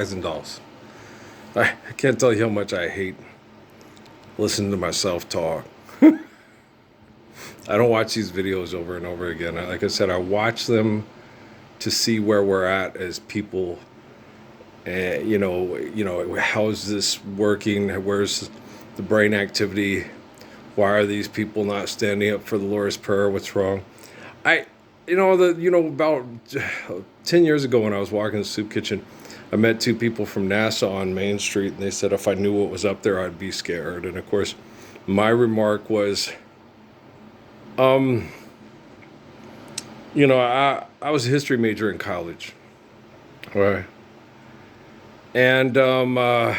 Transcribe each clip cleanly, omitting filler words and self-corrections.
guys and dolls. I can't tell you how much I hate listening to myself talk. I don't watch these videos over and over again. Like I said, I watch them to see where we're at as people. And how's this working? Where's the brain activity? Why are these people not standing up for the Lord's Prayer? What's wrong? About 10 years ago when I was walking the soup kitchen, I met two people from Nassau on Main Street, and they said if I knew what was up there, I'd be scared. And of course, my remark was, I was a history major in college, right? And I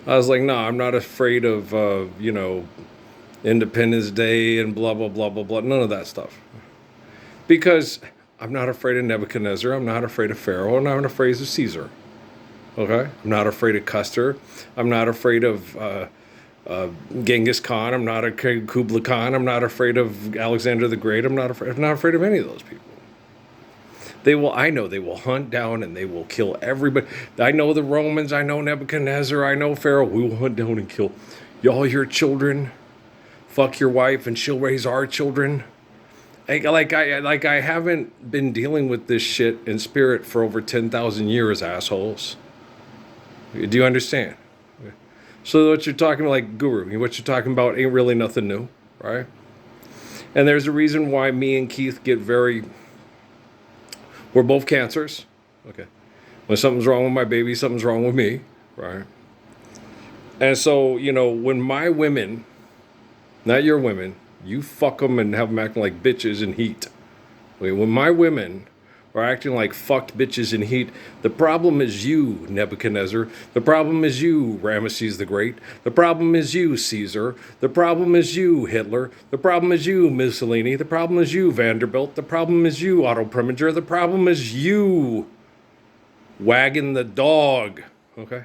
was like, no, I'm not afraid of, Independence Day and blah, blah, blah, blah, blah. None of that stuff. Because I'm not afraid of Nebuchadnezzar. I'm not afraid of Pharaoh. I'm not afraid of Caesar. Okay? I'm not afraid of Custer. I'm not afraid of Genghis Khan. I'm not afraid of Kublai Khan. I'm not afraid of Alexander the Great. I'm not afraid of any of those people. I know they will hunt down and they will kill everybody. I know the Romans. I know Nebuchadnezzar. I know Pharaoh. We will hunt down and kill y'all, your children. Fuck your wife and she'll raise our children. I haven't been dealing with this shit in spirit for over 10,000 years, assholes. Do you understand? So what you're talking about, like Guru, what you're talking about ain't really nothing new, right? And there's a reason why me and Keith get we're both cancers. Okay. When something's wrong with my baby, something's wrong with me, right? And so, when my women, not your women, you fuck them and have them acting like bitches in heat. Okay, when my women are acting like fucked bitches in heat, the problem is you, Nebuchadnezzar. The problem is you, Ramesses the Great. The problem is you, Caesar. The problem is you, Hitler. The problem is you, Mussolini. The problem is you, Vanderbilt. The problem is you, Otto Preminger. The problem is you, wagging the dog. Okay?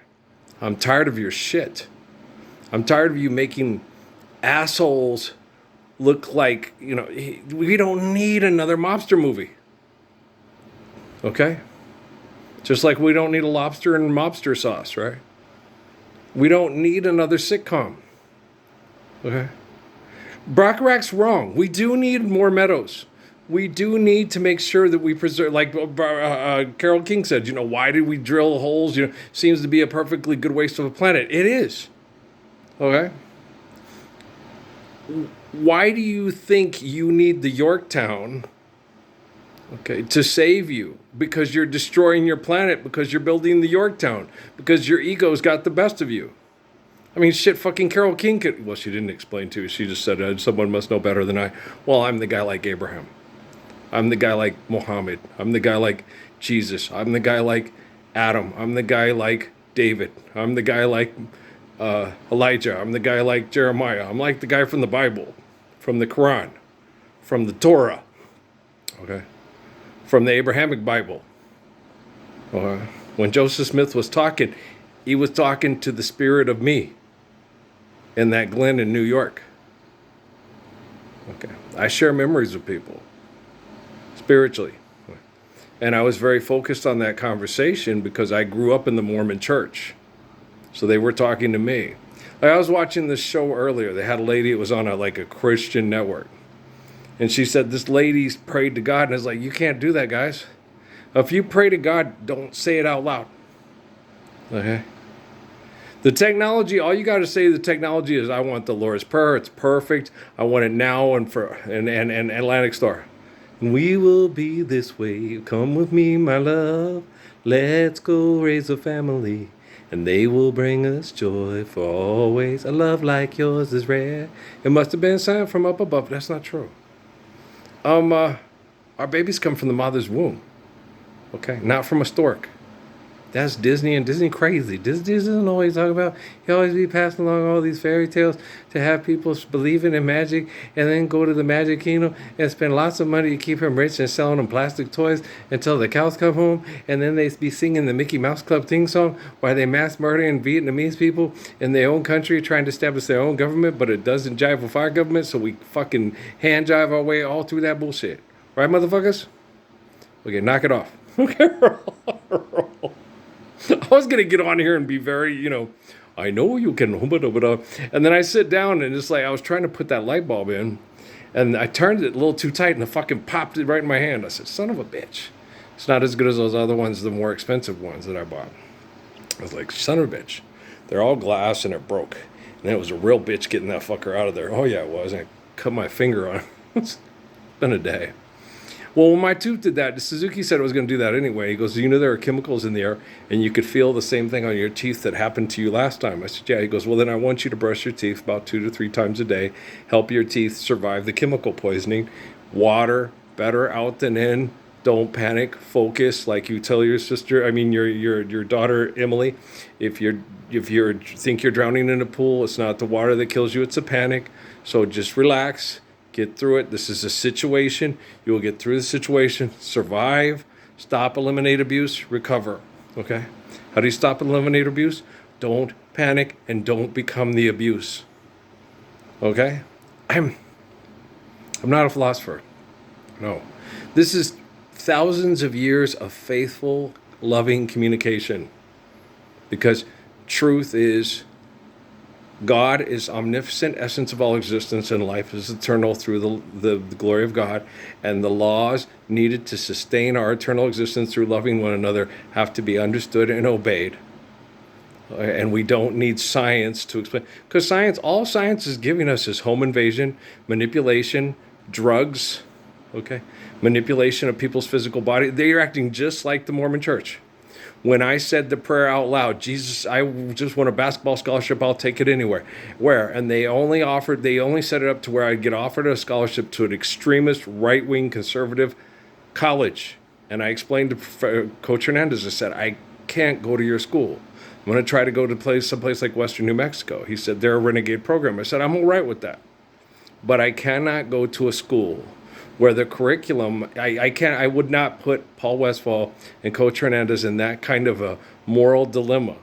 I'm tired of your shit. I'm tired of you making assholes look like, we don't need another mobster movie. Okay? Just like we don't need a lobster and mobster sauce, right? We don't need another sitcom. Okay? Brockarack's wrong. We do need more meadows. We do need to make sure that we preserve, like Carole King said, why did we drill holes? Seems to be a perfectly good waste of a planet. It is. Okay? Why do you think you need the Yorktown, okay, to save you? Because you're destroying your planet, because you're building the Yorktown, because your ego's got the best of you. I mean, shit, fucking Carole King she didn't explain to you. She just said, someone must know better than I. Well, I'm the guy like Abraham. I'm the guy like Muhammad. I'm the guy like Jesus. I'm the guy like Adam. I'm the guy like David. I'm the guy like Elijah. I'm the guy like Jeremiah. I'm like the guy from the Bible, from the Quran, from the Torah, okay, from the Abrahamic Bible. When Joseph Smith was talking, he was talking to the spirit of me in that glen in New York. Okay, I share memories with people spiritually. And I was very focused on that conversation because I grew up in the Mormon church. So they were talking to me. I was watching this show earlier. They had a lady, it was on a Christian network. And she said, this lady prayed to God. And I was like, you can't do that, guys. If you pray to God, don't say it out loud. Okay? The technology, all you got to say to the technology is, I want the Lord's Prayer. It's perfect. I want it now and Atlantic Star. We will be this way. Come with me, my love. Let's go raise a family. And they will bring us joy for always. A love like yours is rare. It must have been sent from up above. That's not true. Our babies come from the mother's womb. Okay? Not from a stork. That's Disney, and Disney crazy. Disney doesn't know what he's talking about. He always be passing along all these fairy tales to have people believing in magic and then go to the magic kingdom and spend lots of money to keep him rich and selling them plastic toys until the cows come home, and then they be singing the Mickey Mouse Club theme song while they mass murdering Vietnamese people in their own country trying to establish their own government, but it doesn't jive with our government, so we fucking hand jive our way all through that bullshit. Right, motherfuckers? Okay, knock it off. Okay, was going to get on here and be very, I know you can, and then I sit down and it's like I was trying to put that light bulb in, and I turned it a little too tight and it fucking popped it right in my hand. I said, son of a bitch. It's not as good as those other ones, the more expensive ones that I bought. I was like, son of a bitch. They're all glass and it broke. And it was a real bitch getting that fucker out of there. Oh yeah, it was. I cut my finger on it. It's been a day. Well, when my tooth did that, Suzuki said it was going to do that anyway. He goes, there are chemicals in the air, and you could feel the same thing on your teeth that happened to you last time. I said, yeah. He goes, well, then I want you to brush your teeth about 2 to 3 times a day. Help your teeth survive the chemical poisoning. Water, better out than in. Don't panic. Focus, like you tell your sister. Your daughter Emily. If you think you're drowning in a pool, it's not the water that kills you. It's a panic. So just relax. Get through it. This is a situation. You will get through the situation, survive, stop, eliminate abuse, recover. Okay? How do you stop and eliminate abuse? Don't panic and don't become the abuse. Okay? I'm not a philosopher. No. This is thousands of years of faithful, loving communication. Because truth is, God is omnipotent essence of all existence, and life is eternal through the glory of God. And the laws needed to sustain our eternal existence through loving one another have to be understood and obeyed. And we don't need science to explain. Because all science is giving us is home invasion, manipulation, drugs, okay? Manipulation of people's physical body. They are acting just like the Mormon Church. When I said the prayer out loud, Jesus, I just want a basketball scholarship, I'll take it anywhere. Where? And they only set it up to where I'd get offered a scholarship to an extremist, right-wing, conservative college. And I explained to Coach Hernandez, I said, I can't go to your school. I'm going to try to go to someplace like Western New Mexico. He said, they're a renegade program. I said, I'm all right with that. But I cannot go to a school where the curriculum, I would not put Paul Westphal and Coach Hernandez in that kind of a moral dilemma,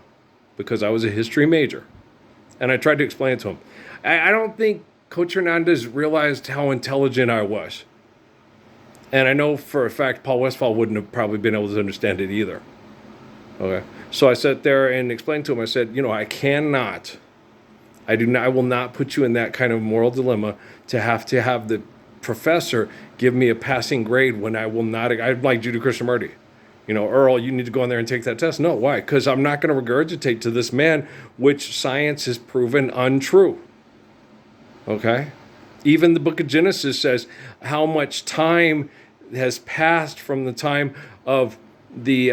because I was a history major. And I tried to explain it to him. I don't think Coach Hernandez realized how intelligent I was. And I know for a fact Paul Westphal wouldn't have probably been able to understand it either. Okay. So I sat there and explained to him, I said, I will not put you in that kind of moral dilemma to have the professor give me a passing grade when I will not. I'd like Judy Krishnamurti. Earl, you need to go in there and take that test. No, why? Because I'm not going to regurgitate to this man which science has proven untrue. Okay? Even the book of Genesis says how much time has passed from the time of the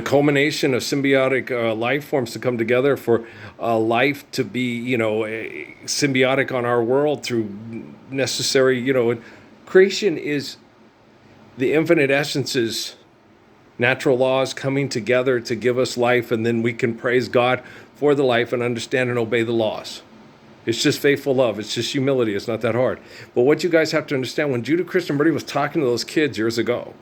culmination of symbiotic life forms to come together for life to be, symbiotic on our world through necessary, creation is the infinite essences, natural laws coming together to give us life, and then we can praise God for the life and understand and obey the laws. It's just faithful love. It's just humility. It's not that hard. But what you guys have to understand, when Judah Krishnamurti was talking to those kids years ago,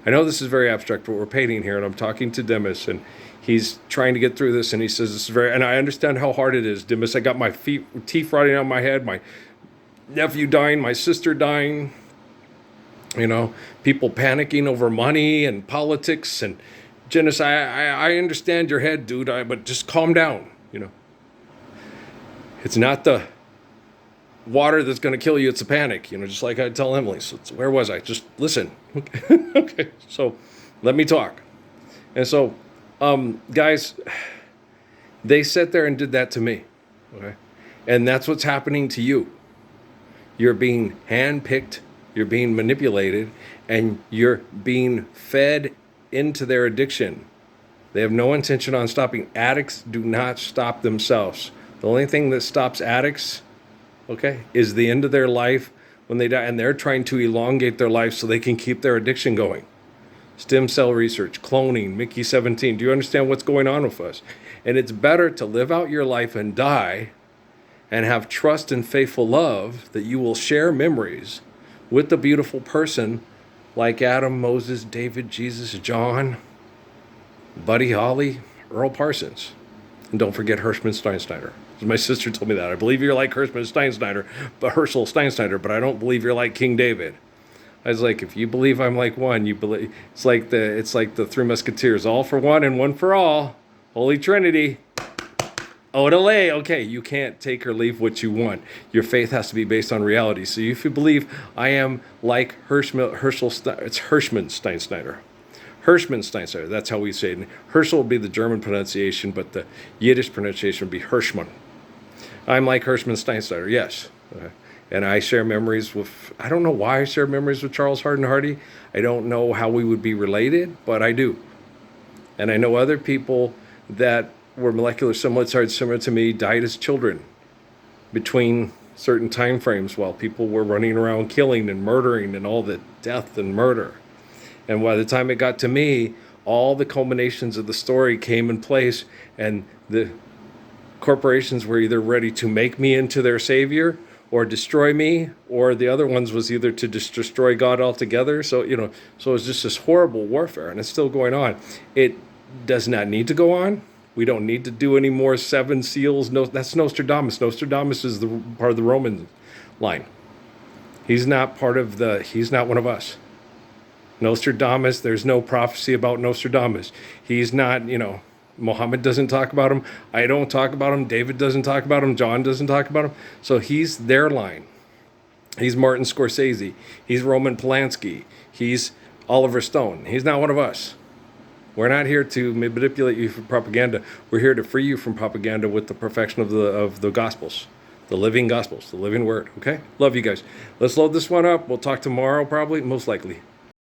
I know this is very abstract, but we're painting here, and I'm talking to Dimas, and he's trying to get through this, and he says this is and I understand how hard it is, Dimas. I got my teeth rotting out of my head, my nephew dying, my sister dying, people panicking over money and politics, and Dimas, I understand your head, dude, but just calm down, It's not the water that's going to kill you, it's a panic, just like I tell Emily. So where was I? Just listen. Okay, so let me talk. And so, guys, they sat there and did that to me, okay? And that's what's happening to you. You're being handpicked, you're being manipulated, and you're being fed into their addiction. They have no intention on stopping. Addicts do not stop themselves. The only thing that stops addicts, okay, is the end of their life when they die, and they're trying to elongate their life so they can keep their addiction going. Stem cell research, cloning, Mickey 17. Do you understand what's going on with us? And it's better to live out your life and die and have trust and faithful love that you will share memories with the beautiful person like Adam, Moses, David, Jesus, John, Buddy Holly, Earl Parsons. And don't forget Hirschman Steinschneider. My sister told me that. I believe you're like Hirschman Steinschneider, but I don't believe you're like King David. I was like, if you believe I'm like one, you believe it's like the Three Musketeers, all for one and one for all. Holy Trinity. Odele. Okay, you can't take or leave what you want. Your faith has to be based on reality. So if you believe I am like it's Hirschman Steinschneider. Hirschman Steinschneider, that's how we say it. Herschel would be the German pronunciation, but the Yiddish pronunciation would be Hirschman. I'm like Hirschman Steinschneider, yes. And I share memories with, I don't know why I share memories with Charles Hardin Hardy. I don't know how we would be related, but I do. And I know other people that were molecular similar to me died as children between certain time frames while people were running around killing and murdering and all the death and murder. And by the time it got to me, all the culminations of the story came in place, and the corporations were either ready to make me into their savior or destroy me, or the other ones was either to just destroy God altogether. So, so it was just this horrible warfare, and it's still going on. It does not need to go on. We don't need to do any more seven seals. No, that's Nostradamus. Nostradamus is the part of the Roman line. He's not he's not one of us. Nostradamus, there's no prophecy about Nostradamus. He's not, Muhammad doesn't talk about him. I don't talk about him. David doesn't talk about him. John doesn't talk about him. So he's their line. He's Martin Scorsese. He's Roman Polanski. He's Oliver Stone. He's not one of us. We're not here to manipulate you for propaganda. We're here to free you from propaganda with the perfection of the Gospels, the living Gospels, the living Word. Okay? Love you guys. Let's load this one up. We'll talk tomorrow, probably, most likely.